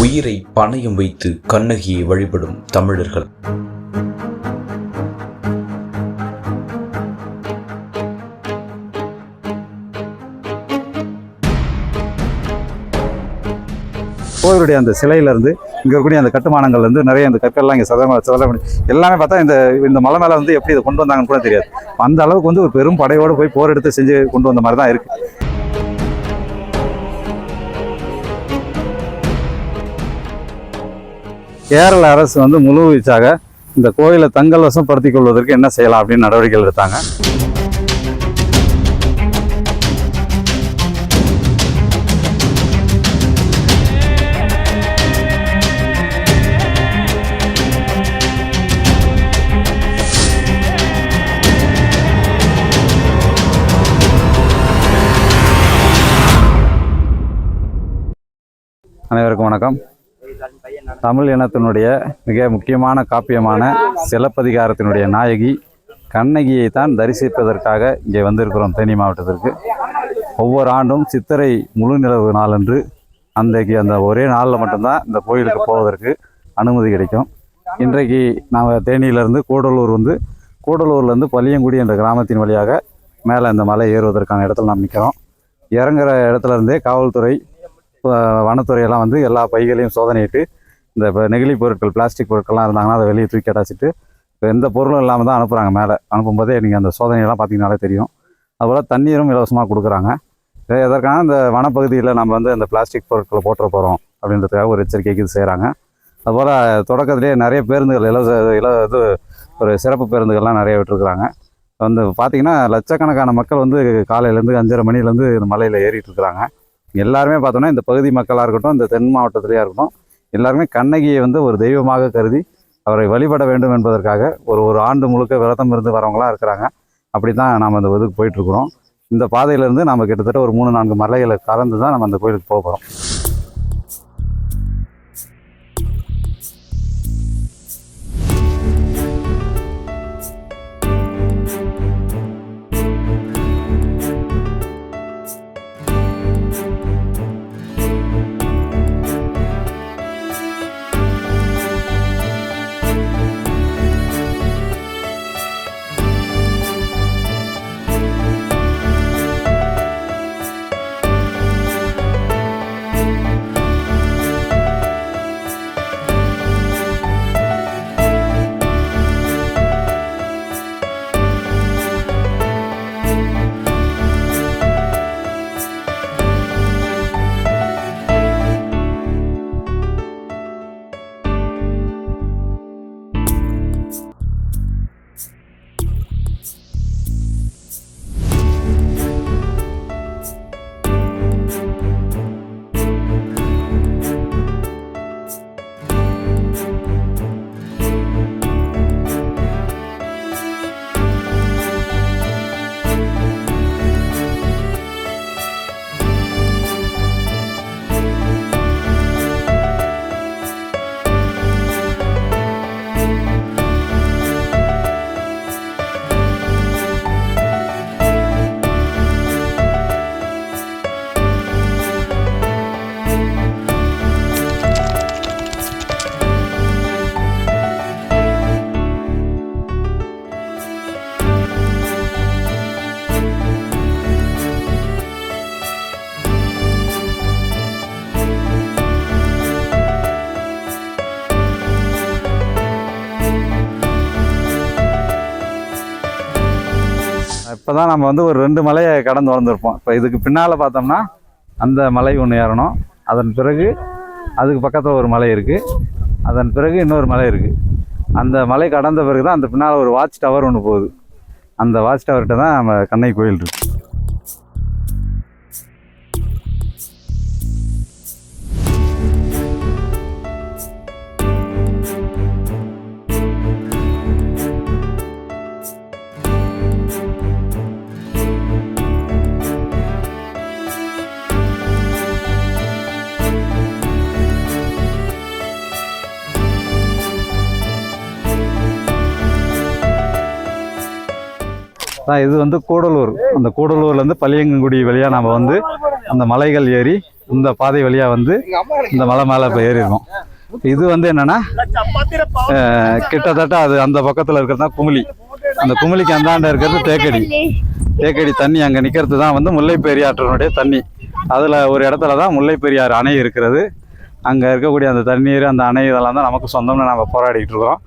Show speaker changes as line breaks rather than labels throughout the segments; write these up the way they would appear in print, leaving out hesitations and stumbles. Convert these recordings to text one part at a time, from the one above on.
உயிரை பணயம் வைத்து கண்ணகியை வழிபடும் தமிழர்கள்.
கோவிலுடைய அந்த சிலையிலேருந்து இங்கே இருக்கக்கூடிய அந்த கட்டுமானங்கள்லேருந்து நிறைய அந்த கற்கள்லாம் இங்கே சதம் எல்லாமே பார்த்தா இந்த மலை மேலே வந்து எப்படி இதை கொண்டு வந்தாங்கன்னு கூட தெரியாது. அந்த அளவுக்கு வந்து ஒரு பெரும் படையோடு போய் போர் எடுத்து செஞ்சு கொண்டு வந்த மாதிரி தான் இருக்குது. கேரள அரசு வந்து முழு வீச்சாக இந்த கோயிலை தங்கள் வசம் படுத்திக் கொள்வதற்கு என்ன செய்யலாம் அப்படின்னு நடவடிக்கைகள் எடுத்தாங்க. அனைவருக்கும் வணக்கம். தமிழ் இனத்தினுடைய மிக முக்கியமான காப்பியமான சிலப்பதிகாரத்தினுடைய நாயகி கண்ணகியை தான் தரிசிப்பதற்காக இங்கே வந்திருக்கிறோம் தேனி மாவட்டத்திற்கு. ஒவ்வொரு ஆண்டும் சித்திரை முழு நிலவு நாளன்று அந்த ஒரே நாளில் மட்டும்தான் இந்த கோயிலுக்கு போவதற்கு அனுமதி கிடைக்கும். இன்றைக்கு நாம் தேனியிலேருந்து கூடலூர்லேருந்து பள்ளியங்குடி என்ற கிராமத்தின் வழியாக மேலே இந்த மலை ஏறுவதற்கான இடத்துல நாம் நிற்கிறோம். இறங்குற இடத்துல இருந்தே காவல்துறை வனத்துறையெல்லாம் வந்து எல்லா பைகளையும் சோதனையிட்டு இந்த நெகிழி பொருட்கள் பிளாஸ்டிக் பொருட்கள்லாம் இருந்தாங்கன்னா அதை வெளியே தூக்கி அடைச்சிட்டு இப்போ எந்த பொருளும் இல்லாமல் தான் அனுப்புகிறாங்க. மேலே அனுப்பும்போதே நீங்கள் அந்த சோதனையெல்லாம் பார்த்தீங்கன்னாலே தெரியும். அதுபோல் தண்ணீரும் இலவசமாக கொடுக்குறாங்க. எதற்கான இந்த வனப்பகுதியில் நம்ம வந்து அந்த பிளாஸ்டிக் பொருட்களை போட்டுற போகிறோம் அப்படின்றதுக்காக ஒரு எச்சரிக்கைக்கு இது செய்கிறாங்க. அதுபோல் தொடக்கத்திலே நிறைய பேருந்துகள் ஒரு சிறப்பு பேருந்துகள்லாம் நிறைய விட்டுருக்குறாங்க. வந்து பார்த்திங்கன்னா லட்சக்கணக்கான மக்கள் வந்து காலையிலேருந்து 5:30 மணிலேருந்து இந்த மலையில் ஏறிட்டு இருக்கிறாங்க. எல்லாருமே பார்த்தோன்னா இந்த பகுதி மக்களாக இருக்கட்டும், இந்த தென் மாவட்டத்திலேயே இருக்கட்டும், எல்லாருமே கண்ணகியை வந்து ஒரு தெய்வமாக கருதி அவரை வழிபட வேண்டும் என்பதற்காக ஒரு ஆண்டு முழுக்க விரதம் இருந்து வரவங்களாம் இருக்கிறாங்க. அப்படி தான் நாம் அந்த இதுக்கு போயிட்டுருக்குறோம். இந்த பாதையிலேருந்து நம்ம கிட்டத்தட்ட ஒரு 3-4 மலைகளை கலந்து தான் நம்ம அந்த கோயிலுக்கு போக போகிறோம். இப்போ தான் நம்ம வந்து ஒரு 2 மலையை கடந்து வந்திருப்போம். இப்போ இதுக்கு பின்னால் பார்த்தோம்னா அந்த மலை ஒன்று ஏறணும். அதன் பிறகு அதுக்கு பக்கத்தில் ஒரு மலை இருக்குது. அதன் பிறகு இன்னொரு மலை இருக்குது. அந்த மலை கடந்த பிறகு தான் அந்த பின்னால் ஒரு வாட்ச் டவர் ஒன்று போகுது. அந்த வாட்ச் டவர்கிட்ட தான் நம்ம கண்ணகி கோயில் இருக்குது. இது வந்து கூடலூர். அந்த கூடலூர்லேருந்து பள்ளியங்குடி வழியாக நம்ம வந்து அந்த மலைகள் ஏறி இந்த பாதை வழியாக வந்து இந்த மலை மேலே இப்போ ஏறிடுவோம். இது வந்து என்னென்னா கிட்டத்தட்ட அது அந்த பக்கத்தில் இருக்கிறது தான் குமிளி. அந்த குமிளிக்கு அந்தாண்ட இருக்கிறது தேக்கடி தண்ணி. அங்கே நிற்கிறது தான் வந்து முல்லை பெரியாற்றினுடைய தண்ணி. அதில் ஒரு இடத்துல தான் முல்லை பெரியாறு அணை இருக்கிறது. அங்கே இருக்கக்கூடிய அந்த தண்ணீர், அந்த அணை இதெல்லாம் தான் நமக்கு சொந்தம்னு நம்ம போராடிக்கிட்டு இருக்கிறோம்.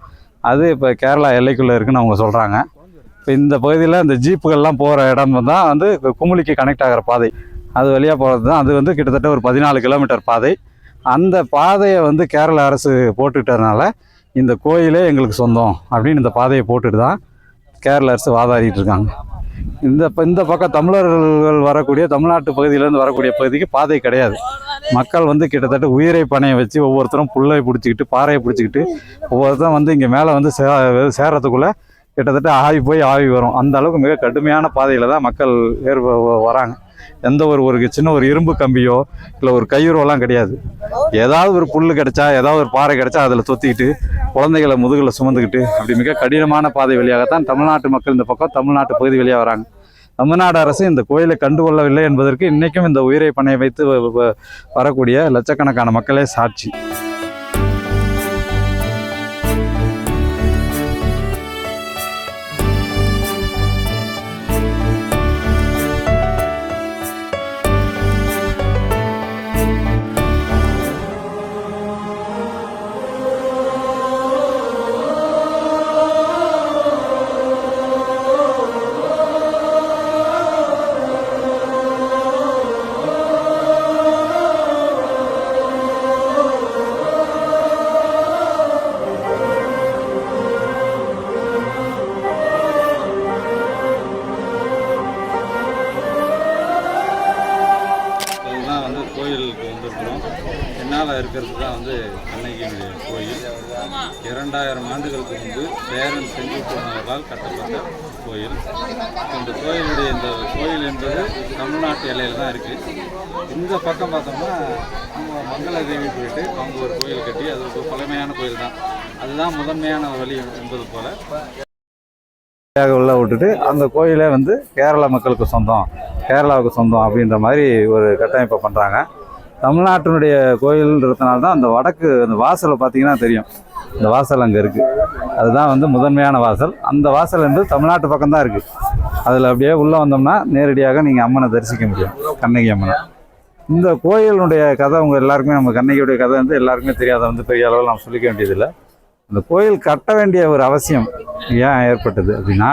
அது இப்போ கேரளா எல்லைக்குள்ளே இருக்குன்னு அவங்க சொல்கிறாங்க. இப்போ இந்த பகுதியில் இந்த ஜீப்புகள்லாம் போகிற இடம் தான் வந்து குமுளிக்கு கனெக்ட் ஆகிற பாதை. அது வழியாக போகிறது தான். அது வந்து கிட்டத்தட்ட ஒரு 14 கிலோமீட்டர் பாதை. அந்த பாதையை வந்து கேரள அரசு போட்டுக்கிட்டதுனால இந்த கோயிலே எங்களுக்கு சொந்தம் அப்படின்னு இந்த பாதையை போட்டுட்டு தான் கேரள அரசு வாதாடிட்டு இருக்காங்க. இந்த பக்கம் தமிழர்கள் வரக்கூடிய தமிழ்நாட்டு பகுதியிலேருந்து வரக்கூடிய பகுதிக்கு பாதை கிடையாது. மக்கள் வந்து கிட்டத்தட்ட உயிரை பணையை வச்சு ஒவ்வொருத்தரும் புல்லை பிடிச்சிக்கிட்டு பாறையை பிடிச்சிக்கிட்டு ஒவ்வொருத்தரும் வந்து இங்கே மேலே வந்து சேர்றதுக்குள்ளே கிட்டத்தட்ட ஆவி வரும். அந்த அளவுக்கு மிக கடுமையான பாதையில் தான் மக்கள் வராங்க. எந்த ஒரு சின்ன ஒரு இரும்பு கம்பியோ இல்லை ஒரு கயிறோலாம் கிடையாது. ஏதாவது ஒரு புல் கிடைச்சா, ஏதாவது ஒரு பாறை கிடைச்சா அதில் தொத்திக்கிட்டு குழந்தைகளை முதுகில் சுமந்துக்கிட்டு அப்படி மிக கடினமான பாதை வழியாகத்தான் தமிழ்நாட்டு மக்கள் இந்த பக்கம் தமிழ்நாட்டு பகுதி வழியாக வராங்க. தமிழ்நாடு அரசு இந்த கோயிலை கண்டுகொள்ளவில்லை என்பதற்கு இன்றைக்கும் இந்த உயிரை பணையை வைத்து வரக்கூடிய லட்சக்கணக்கான மக்களே சாட்சி. கோயிலுக்கு வந்திருக்கிறோம். என்னால் இருக்கிறது தான் வந்து கண்ணகியினுடைய கோயில். 2000 ஆண்டுகளுக்கு முன்பு சேரன் செங்குட்டுவனால் கட்டப்பட்ட கோயில். இந்த கோயிலுடைய இந்த கோயில் என்பது தமிழ்நாட்டு எல்லையில் தான் இருக்குது. இந்த பக்கம் பார்த்தோம்னா நம்ம மங்களதேவி போயிட்டு அவங்க ஒரு கோயில் கட்டி, அது ஒரு பழமையான கோயில் தான். அதுதான் முதன்மையான வழி என்பது போல் உள்ள விட்டுட்டு அந்த கோயிலே வந்து கேரளா மக்களுக்கு சொந்தம், கேரளாவுக்கு சொந்தம் அப்படின்ற மாதிரி ஒரு கட்டமைப்பை பண்ணுறாங்க. தமிழ்நாட்டினுடைய கோயில்ன்றதுனால தான் அந்த வடக்கு அந்த வாசலை பார்த்தீங்கன்னா தெரியும். இந்த வாசல் அங்கே இருக்குது. அதுதான் வந்து முதன்மையான வாசல். அந்த வாசல் என்பது தமிழ்நாட்டு பக்கம்தான் இருக்குது. அதில் அப்படியே உள்ளே வந்தோம்னா நேரடியாக நீங்கள் அம்மனை தரிசிக்க முடியும், கண்ணகி அம்மனை. இந்த கோயிலுடைய கதை உங்கள் எல்லாருக்குமே, நம்ம கண்ணகியுடைய கதை வந்து எல்லாருக்குமே தெரியாத வந்து பெரிய அளவில் நம்ம சொல்லிக்க வேண்டியதில்லை. அந்த கோயில் கட்ட வேண்டிய ஒரு அவசியம் ஏன் ஏற்பட்டது அப்படின்னா,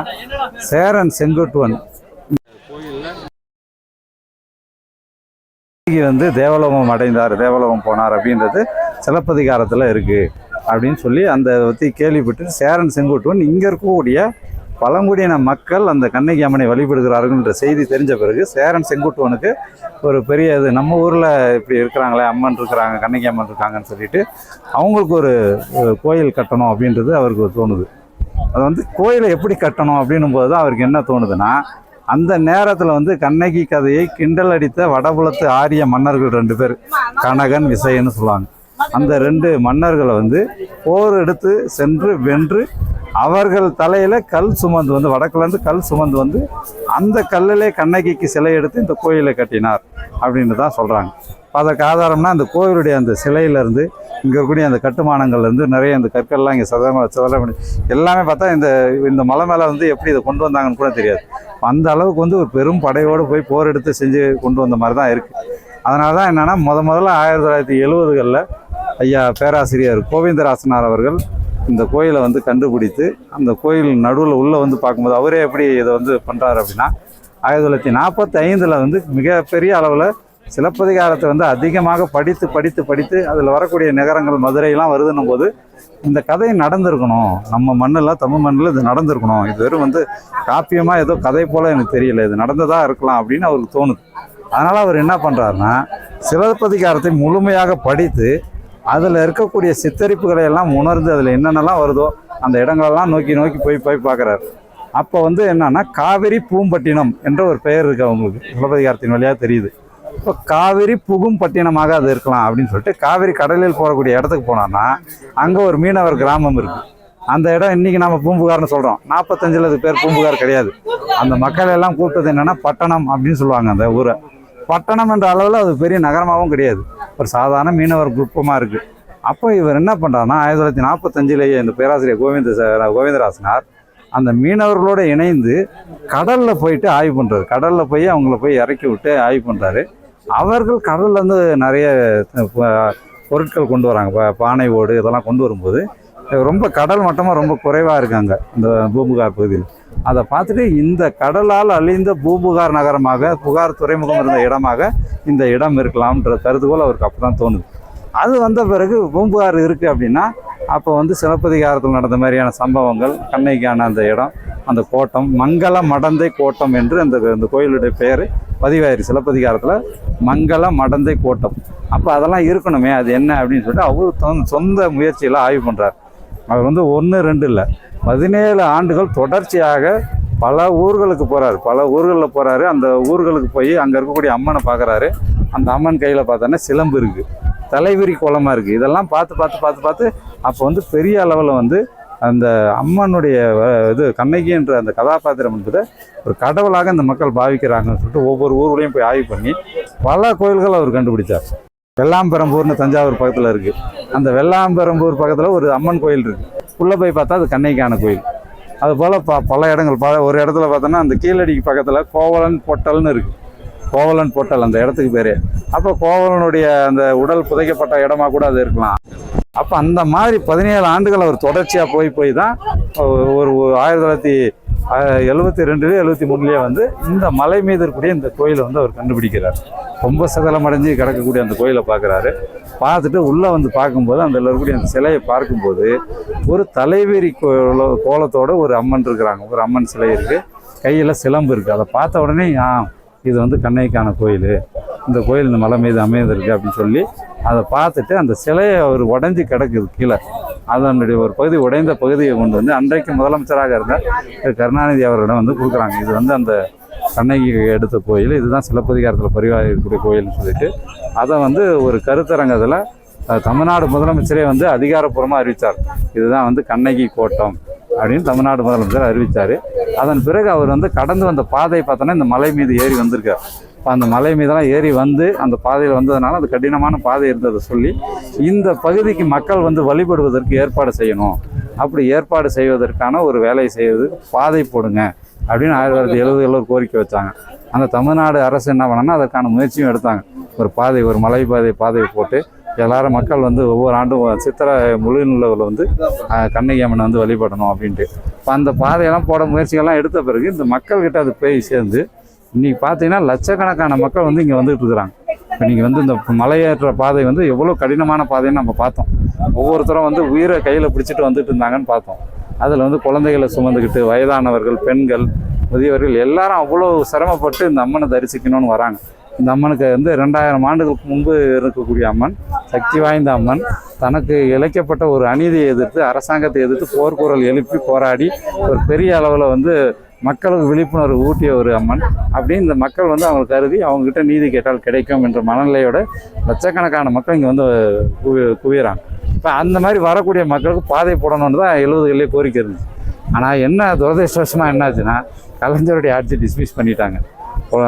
சேரன் செங்குட்டுவன் வந்து தேவலோகம் அடைந்தார், தேவலோகம் போனார் அப்படின்றது சிலப்பதிகாரத்தில் இருக்குது அப்படின்னு சொல்லி அந்த பற்றி கேள்விப்பட்டு சேரன் செங்குட்டுவன் இங்கே இருக்கக்கூடிய பழங்குடியின மக்கள் அந்த கண்ணகி அம்மனை வழிபடுகிறார்கள்ன்ற செய்தி தெரிஞ்ச பிறகு சேரன் செங்குட்டுவனுக்கு ஒரு பெரிய இது, நம்ம ஊரில் இப்படி இருக்கிறாங்களே அம்மன் இருக்கிறாங்க, கண்ணகி அம்மன் இருக்காங்கன்னு சொல்லிட்டு அவங்களுக்கு ஒரு கோயில் கட்டணும் அப்படின்றது அவருக்கு தோணுது. அது வந்து கோயிலை எப்படி கட்டணும் அப்படின்னும் போது தான் அவருக்கு என்ன தோணுதுன்னா, அந்த நேரத்தில் வந்து கண்ணகி கதையை கிண்டல் அடித்த வடபுலத்து ஆரிய மன்னர்கள் 2 பேர், கனகன் விசயன்னு சொல்லுவாங்க. அந்த 2 மன்னர்களை வந்து போர் எடுத்து சென்று வென்று அவர்கள் தலையில் கல் சுமந்து வந்து, வடக்குலேருந்து கல் சுமந்து வந்து அந்த கல்லிலே கண்ணகிக்கு சிலை எடுத்து இந்த கோயிலை கட்டினார் அப்படின்னு தான் சொல்கிறாங்க. அதற்கு ஆதாரம்னா அந்த கோயிலுடைய அந்த சிலையிலேருந்து இங்கே இருக்கக்கூடிய அந்த கட்டுமானங்கள்லேருந்து நிறைய இந்த கற்கள்லாம் இங்கே சதரம் எல்லாமே பார்த்தா இந்த மலை மேலே வந்து எப்படி இதை கொண்டு வந்தாங்கன்னு கூட தெரியாது. அந்த அளவுக்கு வந்து ஒரு பெரும் படையோடு போய் போர் எடுத்து செஞ்சு கொண்டு வந்த மாதிரி தான் இருக்குது. அதனால தான் என்னென்னா முதல்ல 1970களில் ஐயா பேராசிரியர் கோவிந்தராசனார் அவர்கள் இந்த கோயிலை வந்து கண்டுபிடித்து அந்த கோயில் நடுவில் உள்ளே வந்து பார்க்கும்போது அவரே எப்படி இதை வந்து பண்ணுறாரு அப்படின்னா, 1945 வந்து மிகப்பெரிய அளவில் சிலப்பதிகாரத்தை வந்து அதிகமாக படித்து அதில் வரக்கூடிய நகரங்கள் மதுரையெல்லாம் வருதுன்னும் போது இந்த கதை நடந்திருக்கணும், நம்ம மண்ணில் தமிழ் மண்ணில் இது நடந்திருக்கணும், இது வெறும் வந்து காப்பியமாக ஏதோ கதை போல் எனக்கு தெரியல, இது நடந்ததாக இருக்கலாம் அப்படின்னு அவருக்கு தோணுது. அதனால் அவர் என்ன பண்ணுறாருன்னா, சிலப்பதிகாரத்தை முழுமையாக படித்து அதில் இருக்கக்கூடிய சித்தரிப்புகளை எல்லாம் உணர்ந்து அதில் என்னென்னலாம் வருதோ அந்த இடங்களெல்லாம் நோக்கி போய் பார்க்குறாரு. அப்போ வந்து என்னன்னா, காவிரி பூம்பட்டினம் என்ற ஒரு பெயர் இருக்குது அவங்களுக்கு, சிலப்பதிகாரத்தின் வழியாக தெரியுது. இப்போ காவிரி புகும் பட்டினமாக அது இருக்கலாம் அப்படின்னு சொல்லிட்டு காவிரி கடலில் போகக்கூடிய இடத்துக்கு போனோம்னா அங்கே ஒரு மீனவர் கிராமம் இருக்குது. அந்த இடம் இன்றைக்கி நம்ம பூம்புகார்னு சொல்கிறோம். 45 அது பேர் பூம்புகார் கிடையாது. அந்த மக்கள் எல்லாம் கூப்பிட்டது என்னென்னா பட்டணம் அப்படின்னு சொல்லுவாங்க அந்த ஊரை. பட்டணம் என்ற அளவில் அது பெரிய நகரமாகவும் கிடையாது, ஒரு சாதாரண மீனவர் குரூப்பமாக இருக்குது. அப்போ இவர் என்ன பண்ணுறாருன்னா 1945 இந்த பேராசிரியர் கோவிந்தராசனார் அந்த மீனவர்களோடு இணைந்து கடலில் போயிட்டு ஆய்வு பண்ணுறாரு. கடலில் போய் அவங்கள போய் இறக்கி விட்டு ஆய்வு பண்ணுறாரு. அவர்கள் கடல்லேருந்து நிறைய பொருட்கள் கொண்டு வராங்க, பானை ஓடு இதெல்லாம் கொண்டு வரும்போது ரொம்ப கடல் மட்டமாக ரொம்ப குறைவாக இருக்காங்க இந்த பூம்புகார் பகுதியில். அதை பார்த்துட்டு இந்த கடலால் அழிந்த பூம்புகார் நகரமாக, புகார் துறைமுகம் இருந்த இடமாக இந்த இடம் இருக்கலாம்ன்ற கருதுகோள் அவருக்கு அப்போ தான் தோணுது. அது வந்த பிறகு பூம்புகார் இருக்குது அப்படின்னா அப்போ சிலப்பதிகாரத்தில் நடந்த மாதிரியான சம்பவங்கள், கண்ணகிக்கான அந்த இடம், அந்த கோட்டம் மங்கள மடந்தை கோட்டம் என்று அந்த கோயிலுடைய பெயர் பதிவாயிரு சிலப்பதிகாரத்தில், மங்கள மடந்தை கோட்டம். அப்போ அதெல்லாம் இருக்கணுமே, அது என்ன அப்படின்னு சொல்லிட்டு அவர் சொந்த முயற்சியில் ஆய்வு பண்ணுறார். அவர் 1 2 இல்லை 17 ஆண்டுகள் தொடர்ச்சியாக பல ஊர்களுக்கு போகிறாரு, பல ஊர்களில் போகிறாரு. அந்த ஊர்களுக்கு போய் அங்கே இருக்கக்கூடிய அம்மனை பார்க்குறாரு. அந்த அம்மன் கையில் பார்த்தோன்னா சிலம்பு இருக்குது, தலைவிரி கோலமாக இருக்குது. இதெல்லாம் பார்த்து அப்போ பெரிய அளவில் அந்த அம்மனுடைய கண்ணகி என்ற அந்த கதாபாத்திரம் என்பதை ஒரு கடவுளாக இந்த மக்கள் பாவிக்கிறாங்கன்னு சொல்லிட்டு ஒவ்வொரு ஊர்களையும் போய் ஆய்வு பண்ணி பல கோயில்கள் அவர் கண்டுபிடிச்சார். வெள்ளாம்பெரம்பூர்னு தஞ்சாவூர் பக்கத்தில் இருக்குது. அந்த வெள்ளாம்பெரம்பூர் பக்கத்தில் ஒரு அம்மன் கோயில் இருக்குது. உள்ளே போய் பார்த்தா அது கண்ணகிக்கான கோயில். அதுபோல் பல இடங்கள், ஒரு இடத்துல பார்த்தோன்னா அந்த கீழடிக்கு பக்கத்தில் கோவலன் பொட்டல்னு இருக்குது. கோவலன் பொட்டல் அந்த இடத்துக்கு பேர். அப்போ கோவலனுடைய அந்த உடல் புதைக்கப்பட்ட இடமா கூட அது இருக்கலாம். அப்போ அந்த மாதிரி 17 ஆண்டுகள் அவர் தொடர்ச்சியாக போய் தான் ஒரு 1972 73 இந்த மலை மீது இருக்கக்கூடிய இந்த கோயிலை அவர் கண்டுபிடிக்கிறார். ரொம்ப சகலமடைஞ்சு கிடக்கக்கூடிய அந்த கோயிலை பார்க்குறாரு. பார்த்துட்டு உள்ளே பார்க்கும்போது அந்த இருக்கக்கூடிய அந்த சிலையை பார்க்கும்போது ஒரு தலைவிரி கோலத்தோடு ஒரு அம்மன் இருக்கிறாங்க, ஒரு அம்மன் சிலை இருக்குது, கையில் சிலம்பு இருக்குது. அதை பார்த்த உடனே இது கண்ணகிக்கான கோயில், இந்த கோயில் இந்த மலை மீது அமைந்திருக்கு அப்படின்னு சொல்லி அதை பார்த்துட்டு அந்த சிலையை அவர் உடைஞ்சி கிடக்குது கீழே. அதனுடைய ஒரு பகுதி, உடைந்த பகுதியை கொண்டு அன்றைக்கு முதலமைச்சராக இருந்த கருணாநிதி அவர்களிடம் கொடுக்குறாங்க. இது அந்த கண்ணகி எடுத்த கோயில், இதுதான் சிலப்பதிகாரத்தில் பதிவாகி இருக்கக்கூடிய கோயில்னு சொல்லிட்டு அதை ஒரு கருத்தரங்கத்தில் தமிழ்நாடு முதலமைச்சரே அதிகாரப்பூர்வமாக அறிவித்தார். இதுதான் கண்ணகி கோட்டம் அப்படின்னு தமிழ்நாடு முதலமைச்சர் அறிவித்தார். அதன் பிறகு அவர் கடந்து வந்த பாதை பார்த்தோன்னா இந்த மலை மீது ஏறி வந்திருக்கார். இப்போ அந்த மலை மீதெல்லாம் ஏறி அந்த பாதையில் வந்ததுனால அது கடினமான பாதை இருந்ததை சொல்லி இந்த பகுதிக்கு மக்கள் வழிபடுவதற்கு ஏற்பாடு செய்யணும், அப்படி ஏற்பாடு செய்வதற்கான ஒரு வேலையை செய்வதற்கு பாதை போடுங்க அப்படின்னு 1970 கோரிக்கை வச்சாங்க. அந்த தமிழ்நாடு அரசு என்ன பண்ணாங்கன்னா அதற்கான முயற்சியும் எடுத்தாங்க. ஒரு பாதை, ஒரு மலை பாதையை போட்டு எல்லாரும் மக்கள் ஒவ்வொரு ஆண்டும் சித்திரை முழு நிலவில் கண்ணகி அம்மனை வழிபடணும் அப்படின்ட்டு. இப்போ அந்த பாதையெல்லாம் போட முயற்சிகள்லாம் எடுத்த பிறகு இந்த மக்கள்கிட்ட அது போய் சேர்ந்து இன்றைக்கி பார்த்தீங்கன்னா லட்சக்கணக்கான மக்கள் இங்கே வந்துட்டு இருக்கிறாங்க. இப்போ நீங்கள் இந்த மலையேற்ற பாதை எவ்வளோ கடினமான பாதைன்னு நம்ம பார்த்தோம். ஒவ்வொருத்தரும் உயிரை கையில் பிடிச்சிட்டு வந்துட்டு இருந்தாங்கன்னு பார்த்தோம். அதில் குழந்தைகளை சுமந்துக்கிட்டு வயதானவர்கள், பெண்கள், முதியவர்கள் எல்லாரும் அவ்வளோ சிரமப்பட்டு இந்த அம்மனை தரிசிக்கணும்னு வராங்க. இந்த அம்மனுக்கு 2000 ஆண்டுகளுக்கு முன்பு இருக்கக்கூடிய அம்மன், சக்தி வாய்ந்த அம்மன், தனக்கு இழைக்கப்பட்ட ஒரு அநீதியை எதிர்த்து, அரசாங்கத்தை எதிர்த்து போர்க்குரல் எழுப்பி போராடி ஒரு பெரிய அளவில் மக்களுக்கு விழிப்புணர்வு ஊட்டிய ஒரு அம்மன். அப்படின்னு இந்த மக்கள் அவங்க கருதி அவங்ககிட்ட நீதி கேட்டால் கிடைக்கும் என்ற மனநிலையோட லட்சக்கணக்கான மக்கள் இங்கே குவியறாங்க. இப்போ அந்த மாதிரி வரக்கூடிய மக்களுக்கு பாதை போடணும்னு தான் 70களிலே கோரிக்கை இருந்துச்சு. ஆனால் என்ன துரதிருஷ்டவசமாக என்னாச்சுன்னா கலைஞருடைய ஆட்சி டிஸ்மிஸ் பண்ணிட்டாங்க.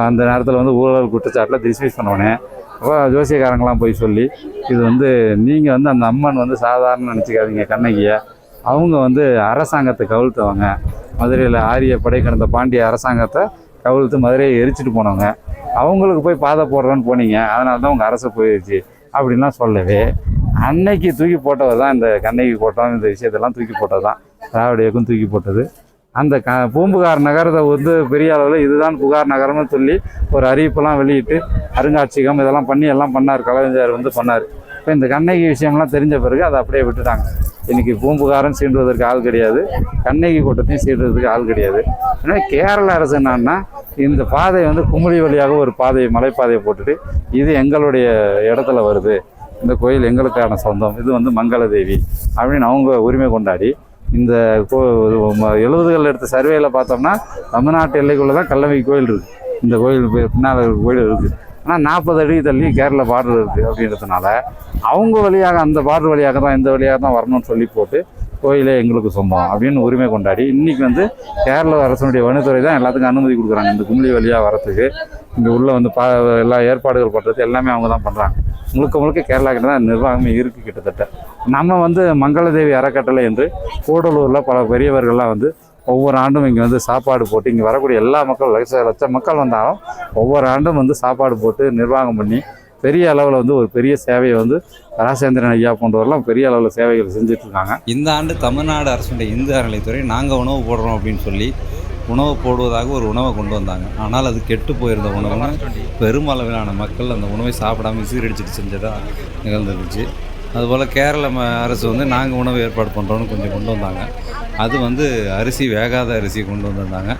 அந்த நேரத்தில் ஊழல் குற்றச்சாட்டில் டிஸ்மிஸ் பண்ணோடனே அப்போ ஜோசியக்காரங்களாம் போய் சொல்லி இது நீங்கள் அந்த அம்மன் சாதாரண நினச்சிக்காதீங்க, கண்ணகியை அவங்க அரசாங்கத்தை கவிழ்த்தவங்க, மதுரையில் ஆரிய படை கடந்த பாண்டிய அரசாங்கத்தை கவிழ்த்து மதுரையை எரிச்சிட்டு போனவங்க, அவங்களுக்கு போய் பாதை போடுறோன்னு போனீங்க, அதனால தான் உங்கள் அரசு போயிடுச்சு அப்படின்லாம் சொல்லவே அன்னைக்கு தூக்கி போட்டவர் தான் இந்த கண்ணகி கோட்டம். இந்த விஷயத்தெல்லாம் தூக்கி போட்டது தான் திராவிட இயக்கம் தூக்கி போட்டது. அந்த பூம்புகார் நகரத்தை பெரிய அளவில் இதுதான் புகார் நகரம்னு சொல்லி ஒரு அறிவிப்பெல்லாம் வெளியிட்டு அருங்காட்சியகம் இதெல்லாம் பண்ணி எல்லாம் பண்ணார், கலைஞர் பண்ணார். இப்போ இந்த கண்ணகி விஷயம்லாம் தெரிஞ்ச பிறகு அதை அப்படியே விட்டுட்டாங்க. இன்றைக்கி பூம்புகாரம் சீண்டுவதற்கு ஆள் கிடையாது, கண்ணகி கோட்டத்தையும் சீண்டுவதற்கு ஆள் கிடையாது. ஆனால் கேரள அரசு என்னன்னா இந்த பாதை குமுளி வழியாக ஒரு பாதை, மலைப்பாதையை போட்டுட்டு இது எங்களுடைய இடத்துல வருது, இந்த கோயில் எங்களுக்கான சொந்தம், இது மங்களதேவி அப்படின்னு அவங்க உரிமை கொண்டாடி இந்த 70களில் எடுத்த சர்வேயில் பார்த்தோம்னா தமிழ்நாட்டு எல்லைக்குள்ளே தான் கல்லணை கோயில் இருக்குது. இந்த கோயில் பின்னால் கோயில் இருக்குது. ஆனால் 40 அடி தள்ளி கேரளா பார்டர் இருக்குது. அப்படின்றதுனால அவங்க வழியாக, அந்த பார்டர் வழியாக தான், இந்த வழியாக தான் வரணும்னு சொல்லி போட்டு கோயிலே எங்களுக்கு சொந்தம் அப்படின்னு உரிமை கொண்டாடி இன்றைக்கி வந்து கேரள அரசனுடைய வனத்துறை தான் எல்லாத்துக்கும் அனுமதி கொடுக்குறாங்க இந்த குமுளி வழியாக வரத்துக்கு. இங்கே உள்ளே வந்து எல்லா ஏற்பாடுகள் பண்ணுறது எல்லாமே அவங்க தான் பண்ணுறாங்க. முழுக்க முழுக்க கேரளா கிட்ட தான் நிர்வாகமே இருக்குது கிட்டத்தட்ட. நம்ம வந்து மங்களதேவி அறக்கட்டளை என்று கூடலூரில் பல பெரியவர்கள்லாம் வந்து ஒவ்வொரு ஆண்டும் இங்கே வந்து சாப்பாடு போட்டு இங்கே வரக்கூடிய எல்லா மக்கள் லட்சம் மக்கள் வந்தாலும் ஒவ்வொரு ஆண்டும் வந்து சாப்பாடு போட்டு நிர்வாகம் பண்ணி பெரிய அளவில் வந்து ஒரு பெரிய சேவையை வந்து ராசேந்திரன் ஐயா போன்றவரெல்லாம் பெரிய அளவில் சேவைகள் செஞ்சிட்ருக்காங்க.
இந்த ஆண்டு தமிழ்நாடு அரசுடைய இந்து அறநிலைத்துறை நாங்கள் உணவு போடுறோம் அப்படின்னு சொல்லி உணவு போடுவதாக ஒரு உணவை கொண்டு வந்தாங்க. ஆனால் அது கெட்டு போயிருந்த உணவுன்னு பெருமளவிலான மக்கள் அந்த உணவை சாப்பிடாமல் சீரடிச்சிட்டு செஞ்சதாக நிகழ்ந்துருந்துச்சு. அதுபோல் கேரள அரசு வந்து நாங்கள் உணவு ஏற்பாடு பண்ணுறோன்னு கொஞ்சம் கொண்டு வந்தாங்க. அது வந்து அரிசி வேகாத அரிசி கொண்டு வந்திருந்தாங்க.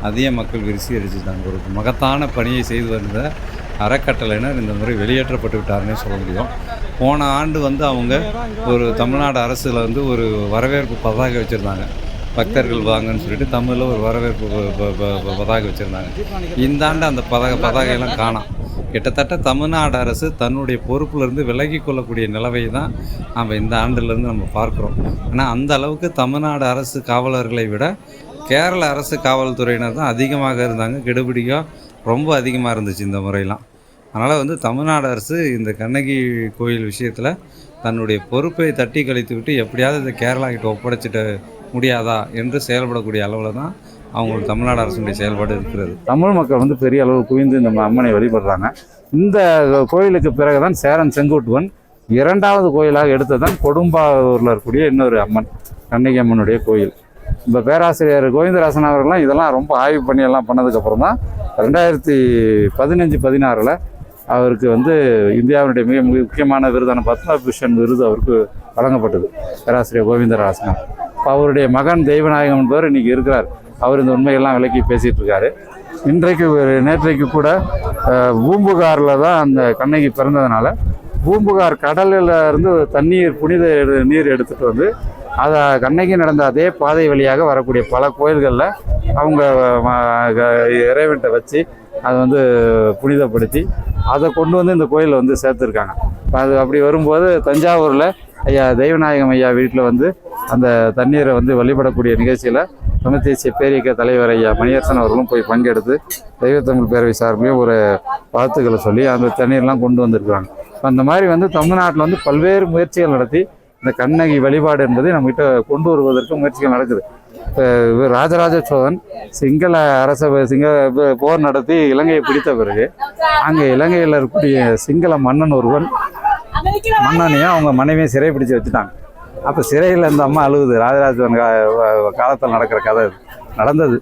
அதையே மக்கள் விரிசி அரிச்சிட்டாங்க. ஒரு மகத்தான பணியை செய்து வந்த அறக்கட்டளையினர் இந்த முறை வெளியேற்றப்பட்டு விட்டாருன்னே சொல்ல முடியும். போன ஆண்டு வந்து அவங்க ஒரு தமிழ்நாடு அரசில் வந்து ஒரு வரவேற்பு பதாகை வச்சுருந்தாங்க. பக்தர்கள் வாங்கன்னு சொல்லிட்டு தமிழில் ஒரு வரவேற்பு பதாகை வச்சுருந்தாங்க. இந்த ஆண்டு அந்த பதாகையெல்லாம் காணோம். கிட்டத்தட்ட தமிழ்நாடு அரசு தன்னுடைய பொறுப்புலேருந்து விலகி கொள்ளக்கூடிய நிலவை தான் நம்ம இந்த ஆண்டுலேருந்து நம்ம பார்க்குறோம். ஆனால் அந்த அளவுக்கு தமிழ்நாடு அரசு காவலர்களை விட கேரள அரசு காவல்துறையினர் தான் அதிகமாக இருந்தாங்க. கெடுபிடிக்கும் ரொம்ப அதிகமாக இருந்துச்சு இந்த முறையெல்லாம். அதனால் வந்து தமிழ்நாடு அரசு இந்த கண்ணகி கோயில் விஷயத்தில் தன்னுடைய பொறுப்பை தட்டி கழித்து விட்டு எப்படியாவது இந்த கேரளா கிட்ட ஒப்படைச்சிட்டு முடியாதா என்று செயல்படக்கூடிய அளவில் தான் அவங்களுக்கு தமிழ்நாடு அரசுடைய செயல்பாடு இருக்கிறது.
தமிழ் மக்கள் வந்து பெரிய அளவு குவிந்து இந்த அம்மனை வழிபடுறாங்க. இந்த கோயிலுக்கு பிறகு தான் சேரன் செங்குட்டுவன் இரண்டாவது கோயிலாக எடுத்ததான் கொடும்பாவூரில் இருக்கக்கூடிய இன்னொரு அம்மன் கண்ணகி அம்மனுடைய கோயில். இப்போ பேராசிரியர் கோவிந்தராசன் அவர்கள்லாம் இதெல்லாம் ரொம்ப ஆய்வு பண்ணி எல்லாம் பண்ணதுக்கப்புறம் தான் 2015-16 அவருக்கு வந்து இந்தியாவினுடைய மிக முக்கியமான விருதான பத்மபூஷன் விருது அவருக்கு வழங்கப்பட்டது பேராசிரியர் கோவிந்தராசன். இப்போ அவருடைய மகன் தெய்வநாயகம் என்பவர் இன்றைக்கி இருக்கிறார். அவர் இந்த உண்மையெல்லாம் விளக்கி பேசிகிட்டு இருக்காரு. நேற்றைக்கு கூட பூம்புகாரில் தான் அந்த கண்ணகி பிறந்ததுனால பூம்புகார் கடலில் இருந்து தண்ணீர் புனித நீர் எடுத்துகிட்டு வந்து அதை கண்ணகி நடந்த அதே பாதை வழியாக வரக்கூடிய பல கோயில்களில் அவங்க இறைவன்கிட்ட வச்சு அதை வந்து புனிதப்படுத்தி அதை கொண்டு வந்து இந்த கோயிலில் வந்து சேர்த்துருக்காங்க. அது அப்படி வரும்போது தஞ்சாவூரில் ஐயா தெய்வநாயகம் ஐயா வீட்டில் வந்து அந்த தண்ணீரை வந்து வழிபடக்கூடிய நிகழ்ச்சியில் தமிழ் தேசிய பேரியக்க தலைவர் ஐயா மணியரசன் அவர்களும் போய் பங்கெடுத்து தெய்வத்தமிழ் பேரவை சார்பிலையும் ஒரு வாழ்த்துக்களை சொல்லி அந்த தண்ணீர்லாம் கொண்டு வந்திருக்கிறாங்க. அந்த மாதிரி வந்து தமிழ்நாட்டில் வந்து பல்வேறு முயற்சிகள் நடத்தி இந்த கண்ணகி வழிபாடு என்பதை நம்மகிட்ட கொண்டு வருவதற்கு முயற்சிகள் நடக்குது. ராஜராஜ சோழன் சிங்கள போர் நடத்தி இலங்கையை பிடித்த பிறகு அங்கே இலங்கையில் இருக்கக்கூடிய சிங்கள மன்னன் ஒருவன் மன்னனையும் அவங்க மனைவியும் சிறை பிடிச்சி வச்சுட்டாங்க. அப்போ சிறையில் அந்த அம்மா அழுகுது. ராஜராஜ சோழன் காலத்தில் நடக்கிற கதை நடந்தது.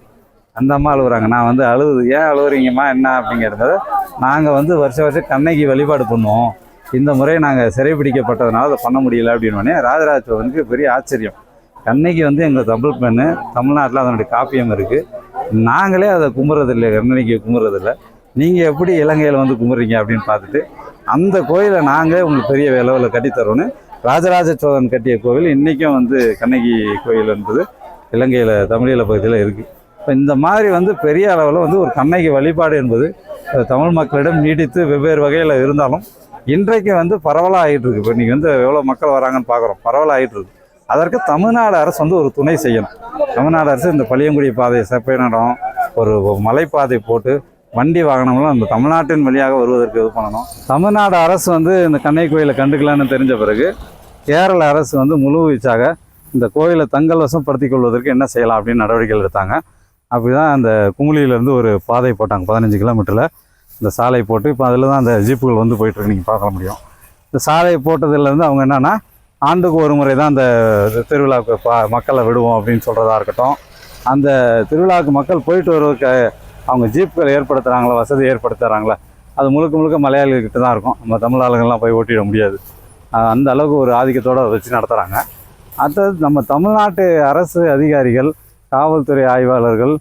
அந்த அம்மா அழுகுறாங்க. நான் வந்து அழுகுது. ஏன் அழுகுறீங்கம்மா என்ன அப்படிங்கிறத நாங்கள் வந்து வருஷம் கண்ணகி வழிபாடு பண்ணுவோம். இந்த முறை நாங்கள் சிறைப்பிடிக்கப்பட்டதுனால அதை பண்ண முடியல அப்படின்னோடனே ராஜராஜ சோழனுக்கு பெரிய ஆச்சரியம். கண்ணகி வந்து எங்கள் தமிழ் பெண்ணு, தமிழ்நாட்டில் அதனுடைய காப்பியம் இருக்குது, நாங்களே அதை கும்பிட்றதில்லை, கண்ணகியை கும்பிட்றதில்லை, நீங்கள் எப்படி இலங்கையில் வந்து கும்பிட்றீங்க அப்படின்னு பார்த்துட்டு அந்த கோயிலை நாங்கள் உங்களுக்கு பெரிய அளவில் கட்டித்தரோன்னு ராஜராஜ சோழன் கட்டிய கோவில் இன்றைக்கும் வந்து கண்ணகி கோயில் என்பது இலங்கையில் தமிழீழ பகுதியில் இருக்குது. இப்போ இந்த மாதிரி வந்து பெரிய அளவில் வந்து ஒரு கண்ணகி வழிபாடு என்பது தமிழ் மக்களிடம் நீடித்து வெவ்வேறு வகையில் இருந்தாலும் இன்றைக்கு வந்து பரவலாக ஆகிட்டு இருக்கு. இப்போ இன்றைக்கி வந்து எவ்வளோ மக்கள் வராங்கன்னு பார்க்குறோம், பரவலாக ஆகிட்டு இருக்கு. அதற்கு தமிழ்நாடு அரசு வந்து ஒரு துணை செய்யணும். தமிழ்நாடு அரசு இந்த பளியங்குடி பாதையை செப்பனிடம் ஒரு மலைப்பாதை போட்டு வண்டி வாகனங்களும் அந்த தமிழ்நாட்டின் வழியாக வருவதற்கு இது பண்ணணும். தமிழ்நாடு அரசு வந்து இந்த கண்ணகி கோயிலை கண்டுக்கலான்னு தெரிஞ்ச பிறகு கேரள அரசு வந்து முழு வீச்சாக இந்த கோயிலை தங்கள் வசம் படுத்திக் கொள்வதற்கு என்ன செய்யலாம் அப்படின்னு நடவடிக்கைகள் எடுத்தாங்க. அப்படி தான் அந்த குமுளியிலேருந்து ஒரு பாதை போட்டாங்க 15 கிலோமீட்டரில் இந்த சாலை போட்டு. இப்போ அதில் தான் அந்த ஜீப்புகள் வந்து போயிட்டுருக்கு, நீங்கள் பார்க்க முடியும். இந்த சாலை போட்டதுலேருந்து அவங்க என்னென்னா ஆண்டுக்கு ஒரு முறை தான் அந்த திருவிழாவுக்கு மக்களை விடுவோம் அப்படின்னு சொல்கிறதா இருக்கட்டும். அந்த திருவிழாவுக்கு மக்கள் போயிட்டு வருவதற்கு அவங்க ஜீப்புகள் ஏற்படுத்துகிறாங்களா, வசதி ஏற்படுத்துகிறாங்களா, அது முழுக்க மலையாளிகிட்ட தான் இருக்கும். நம்ம தமிழ் ஆளுங்கள்லாம் போய் ஓட்டிட முடியாது. அந்த அளவுக்கு ஒரு ஆதிக்கத்தோடு வச்சு நடத்துகிறாங்க. அடுத்தது நம்ம தமிழ்நாட்டு அரசு அதிகாரிகள், காவல்துறை ஆய்வாளர்கள்,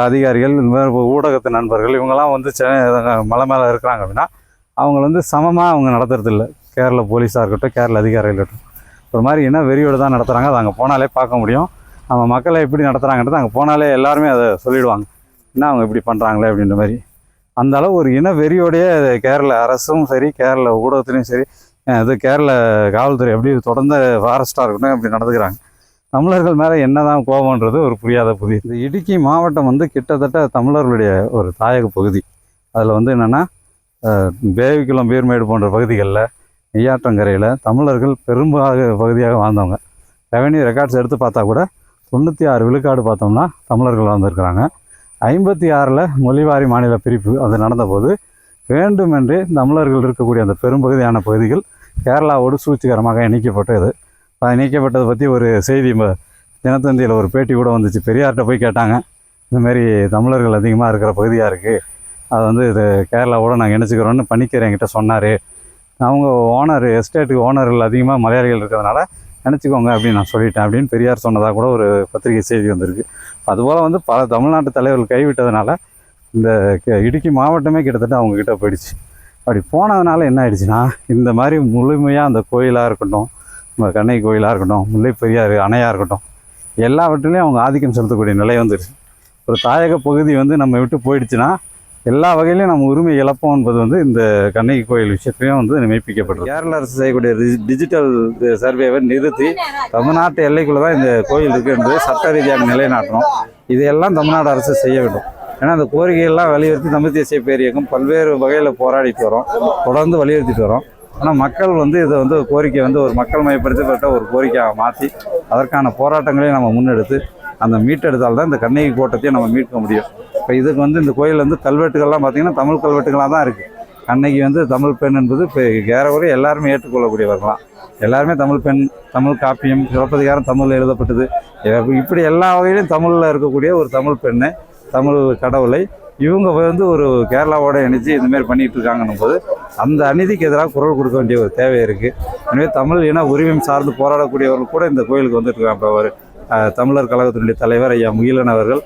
அதிகாரிகள், இந்த மாதிரி ஊடகத்து நண்பர்கள் இவங்கெல்லாம் வந்து மலை மேலே இருக்கிறாங்க அப்படின்னா அவங்க வந்து சமமாக அவங்க நடத்துறதில்ல. கேரள போலீஸாக இருக்கட்டும், கேரள அதிகாரிகள் இருக்கட்டும், ஒரு மாதிரி என்ன வெறியோடு தான் நடத்துகிறாங்க. அதை அங்கே போனாலே பார்க்க முடியும். நம்ம மக்களை எப்படி நடத்துகிறாங்கன்றது அங்கே போனாலே எல்லாருமே அதை சொல்லிவிடுவாங்க, என்ன அவங்க இப்படி பண்ணுறாங்களே அப்படின்ற மாதிரி. அந்த அளவு ஒரு இன வெறியோடைய கேரள அரசும் சரி, கேரள ஊடகத்துலேயும் சரி, இது கேரள காவல்துறை எப்படி தொடர்ந்து ஃபாரஸ்ட்டாக இருக்கட்டும் இப்படி நடந்துக்கிறாங்க. தமிழர்கள் மேலே என்னதான் கோபம்ன்றது ஒரு புரியாத பகுதி. இந்த இடுக்கி மாவட்டம் வந்து கிட்டத்தட்ட தமிழர்களுடைய ஒரு தாயக பகுதி. அதில் வந்து என்னென்னா பேவிக்குளம் பீர்மேடு போன்ற பகுதிகளில் நெய்யாற்றங்கரையில் தமிழர்கள் பகுதியாக வாழ்ந்தவங்க. ரெவென்யூ ரெக்கார்ட்ஸ் எடுத்து பார்த்தா கூட 96 விழுக்காடு பார்த்தோம்னா தமிழர்கள் வந்திருக்கிறாங்க. 56 மொழிவாரி மாநில பிரிப்பு அது நடந்தபோது வேண்டுமென்றே தமிழர்கள் இருக்கக்கூடிய அந்த பெரும்பகுதியான பகுதிகள் கேரளாவோடு சூழ்ச்சிகரமாக இணைக்கப்பட்டது. இணைக்கப்பட்டதை பற்றி ஒரு செய்தி தினத்தந்தியில் ஒரு பேட்டி கூட வந்துச்சு. பெரியார்கிட்ட போய் கேட்டாங்க, இந்தமாரி தமிழர்கள் அதிகமாக இருக்கிற பகுதியாக இருக்குது, அதை வந்து இது கேரளாவோடு நாங்கள் இணைச்சிக்கிறோன்னு பணிக்கர் என்கிட்ட சொன்னார். அவங்க ஓனர் எஸ்டேட்டுக்கு ஓனர்கள் அதிகமாக மலையாளிகள் இருக்கிறதுனால நினச்சிக்கோங்க அப்படின்னு நான் சொல்லிட்டேன் அப்படின்னு பெரியார் சொன்னதாக கூட ஒரு பத்திரிகை செய்தி வந்திருக்கு. அதுபோல் வந்து பல தமிழ்நாட்டு தலைவர்கள் கைவிட்டதுனால இந்த இடுக்கி மாவட்டமே கிட்டத்தட்ட அவங்கக்கிட்ட போயிடுச்சு. அப்படி போனதுனால என்ன ஆயிடுச்சுன்னா, இந்த மாதிரி முழுமையாக அந்த கோயிலாக இருக்கட்டும், நம்ம கண்ணகி கோயிலாக இருக்கட்டும், முல்லை பெரியாறு அணையாக இருக்கட்டும், எல்லாவற்றிலையும் அவங்க ஆதிக்கம் செலுத்தக்கூடிய நிலை வந்துடுச்சு. ஒரு தாயக பகுதி வந்து நம்ம விட்டு போயிடுச்சுன்னா எல்லா வகையிலையும் நம்ம உரிமை இழப்போம் என்பது வந்து இந்த கண்ணகி கோயில் விஷயத்தையும் வந்து மெய்ப்பிக்கப்பட்டது. கேரள அரசு செய்யக்கூடிய டிஜிட்டல் சர்வேவை நிறுத்தி தமிழ்நாட்டு எல்லைக்குள்ளே தான் இந்த கோயில் இருக்குது என்பதை சட்ட ரீதியாக நிலைநாட்டணும். இதையெல்லாம் தமிழ்நாடு அரசு செய்ய வேண்டும். ஏன்னா அந்த கோரிக்கையெல்லாம் வலியுறுத்தி தமிழ் தேசிய பேரியக்கம் பல்வேறு வகையில் போராடிட்டு வரோம், தொடர்ந்து வலியுறுத்திட்டு வரோம். ஆனால் மக்கள் வந்து இதை வந்து கோரிக்கை வந்து ஒரு மக்கள் மையப்படுத்தப்பட்ட ஒரு கோரிக்கையாக மாற்றி அதற்கான போராட்டங்களையும் நம்ம முன்னெடுத்து அந்த மீட்டெடுத்தால்தான் இந்த கண்ணகி கோட்டத்தையும் நம்ம மீட்க முடியும். இப்போ இதுக்கு வந்து இந்த கோயில் வந்து கல்வெட்டுகள்லாம் பார்த்திங்கன்னா தமிழ் கல்வெட்டுகளாக தான் இருக்குது. கண்ணகி வந்து தமிழ் பெண் என்பது இப்போ ஏறக்குறைய எல்லாருமே ஏற்றுக்கொள்ளக்கூடியவர்களாம். எல்லாருமே தமிழ் பெண், தமிழ் காப்பியம், சிலப்பதிகாரம் தமிழில் எழுதப்பட்டது. இப்படி எல்லா வகையிலும் தமிழில் இருக்கக்கூடிய ஒரு தமிழ் பெண்ணை, தமிழ் கடவுளை இவங்க வந்து ஒரு கேரளாவோட இணைச்சி இந்தமாரி பண்ணிகிட்டு இருக்காங்கன்னும் போது அந்த அநீதிக்கு எதிராக குரல் கொடுக்க வேண்டிய ஒரு தேவை இருக்குது. எனவே தமிழ் இன உரிமை சார்ந்து போராடக்கூடியவர்கள் கூட இந்த கோயிலுக்கு வந்துட்டுருக்காங்க. இப்போ ஒரு தமிழர் கழகத்தினுடைய தலைவர் ஐயா முகிலன் அவர்கள்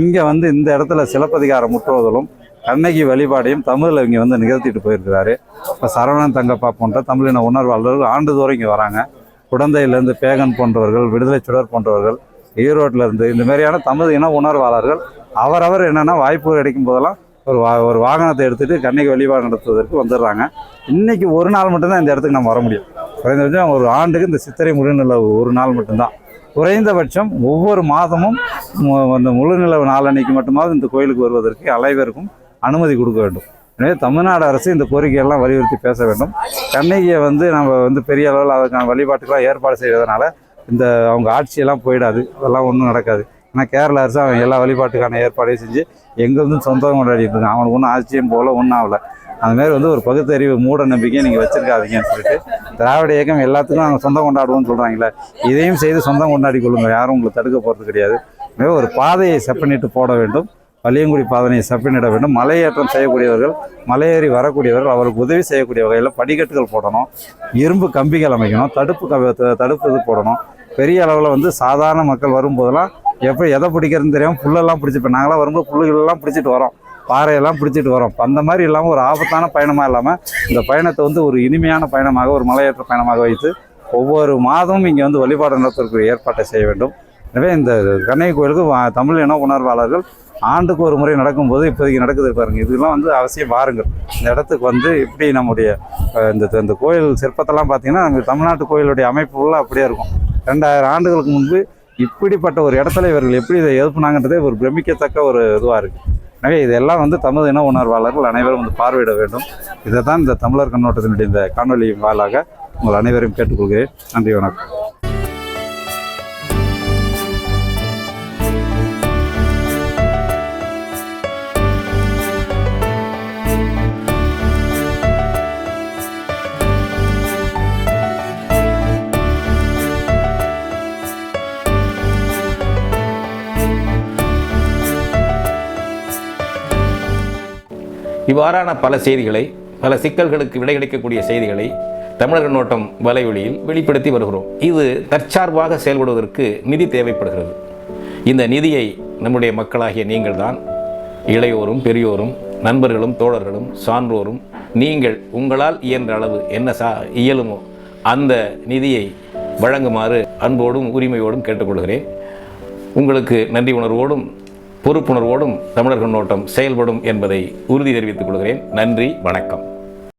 இங்கே வந்து இந்த இடத்துல சிலப்பதிகாரம் முற்றுவதலும் கண்ணகி வழிபாடையும் தமிழில் இங்கே வந்து நிகழ்த்திட்டு போயிருக்கிறாரு. இப்போ சரவணன் தங்கப்பா போன்ற தமிழின உணர்வாளர்கள் ஆண்டுதோறும் இங்கே வராங்க. குடந்தையிலேருந்து பேகன் போன்றவர்கள், விடுதலை சுடர் போன்றவர்கள், ஈரோட்டிலேருந்து இந்த மாதிரியான தமிழ் இன உணர்வாளர்கள் அவரவர் என்னென்னா வாய்ப்பு கிடைக்கும் போதெல்லாம் ஒரு வாகனத்தை எடுத்துகிட்டு கண்ணகி வழிபாடு நடத்துவதற்கு வந்துடுறாங்க. இன்றைக்கி ஒரு நாள் மட்டும்தான் இந்த இடத்துக்கு நம்ம வர முடியும். குறைந்தபட்சம் ஒரு ஆண்டுக்கு இந்த சித்திரை முழுநிலவு ஒரு நாள் மட்டும்தான். குறைந்தபட்சம் ஒவ்வொரு மாதமும் அந்த முழுநிலவு நாளன்னைக்கு மட்டுமாவது இந்த கோயிலுக்கு வருவதற்கு அனைவருக்கும் அனுமதி கொடுக்க வேண்டும். எனவே தமிழ்நாடு அரசு இந்த கோரிக்கையெல்லாம் வலியுறுத்தி பேச வேண்டும். கண்ணகியை வந்து நம்ம வந்து பெரிய அளவில் அதுக்கான வழிபாட்டுக்கெல்லாம் ஏற்பாடு செய்வதனால இந்த அவங்க ஆட்சியெல்லாம் போயிடாது, அதெல்லாம் ஒன்றும் நடக்காது. ஆனால் கேரள அரசு அவன் எல்லா வழிபாட்டுக்கான ஏற்பாடையும் செஞ்சு எங்கேருந்து சொந்தம் கொண்டாடிட்டு இருக்கான். அவனுக்கு ஒன்றும் ஆட்சியும் போல ஒன்றும் ஆகலை. அதுமாரி வந்து ஒரு பகுத்தறிவு மூட நம்பிக்கையை நீங்கள் வச்சுருக்காதீங்கன்னு சொல்லிட்டு திராவிட இயக்கம் எல்லாத்துக்கும் நாங்கள் சொந்தம் கொண்டாடுவோம்னு சொல்கிறாங்களே, இதையும் செய்து சொந்தம் கொண்டாடி கொள்ளுங்கள், யாரும் உங்களை தடுக்க போகிறது கிடையாது. எனவே ஒரு பாதையை செப்பனிட்டு போட வேண்டும். வலியங்குடி பாதனையை செப்பனிட வேண்டும். மலையேற்றம் செய்யக்கூடியவர்கள், மலையேறி வரக்கூடியவர்கள் அவருக்கு உதவி செய்யக்கூடிய வகையில் படிக்கட்டுகள் போடணும், இரும்பு கம்பிகள் அமைக்கணும், தடுப்பு இது போடணும். பெரிய அளவில் வந்து சாதாரண மக்கள் வரும்போதெல்லாம் எப்படி எதை பிடிக்கிறதுன்னு தெரியாமல் புல்லெல்லாம் பிடிச்சிப்போம். நாங்களாம் வரும்போது புல்லுகளெல்லாம் பிடிச்சிட்டு வரோம், பாறையெல்லாம் பிடிச்சிட்டு வரோம். அந்த மாதிரி இல்லாமல் ஒரு ஆபத்தான பயணமாக இல்லாமல் இந்த பயணத்தை வந்து ஒரு இனிமையான பயணமாக, ஒரு மலையேற்ற பயணமாக வைத்து ஒவ்வொரு மாதமும் இங்கே வந்து வழிபாடு நடத்துவதற்கு ஏற்பாட்டை செய்ய வேண்டும். எனவே இந்த கண்ணகி கோயிலுக்கு தமிழ் இன உணர்வாளர்கள் ஆண்டுக்கு ஒரு முறை நடக்கும்போது இப்போதைக்கு நடக்குது பாருங்கள், இதெல்லாம் வந்து அவசியம் வாருங்கள். இந்த இடத்துக்கு வந்து இப்படி நம்முடைய இந்த கோயில் சிற்பத்தெல்லாம் பார்த்திங்கன்னா நம்ம தமிழ்நாட்டு கோயிலுடைய அமைப்புலாம் அப்படியே இருக்கும். 2000 ஆண்டுகளுக்கு முன்பு இப்படிப்பட்ட ஒரு இடத்துல இவர்கள் எப்படி இதை எழுப்புனாங்கன்றதே ஒரு பிரமிக்கத்தக்க ஒரு இதுவாக இருக்குது. எனவே இதெல்லாம் வந்து தமிழ் இன உணர்வாளர்கள் அனைவரும் வந்து பார்வையிட வேண்டும். இதை தான் இந்த தமிழர் கண்ணோட்டத்தினுடைய இந்த காணொலி வாயிலாக உங்கள் அனைவரையும் கேட்டுக்கொள்கிறேன். நன்றி, வணக்கம்.
இவ்வாறான பல செய்திகளை, பல சிக்கல்களுக்கு விடை கிடைக்கக்கூடிய செய்திகளை தமிழர் கண்ணோட்டம் வலைவெளியில் வெளிப்படுத்தி வருகிறோம். இது தற்சார்பாக செயல்படுவதற்கு நிதி தேவைப்படுகிறது. இந்த நிதியை நம்முடைய மக்களாகிய நீங்கள் தான், இளையோரும் பெரியோரும் நண்பர்களும் தோழர்களும் சான்றோரும் நீங்கள் உங்களால் இயன்ற அளவு என்ன இயலுமோ அந்த நிதியை வழங்குமாறு அன்போடும் உரிமையோடும் கேட்டுக்கொள்கிறேன். உங்களுக்கு நன்றி உணர்வோடும் பொறுப்புணர்வோடும் தமிழர் கண்ணோட்டம் செயல்படும் என்பதை உறுதி தெரிவித்துக் கொள்கிறேன். நன்றி, வணக்கம்.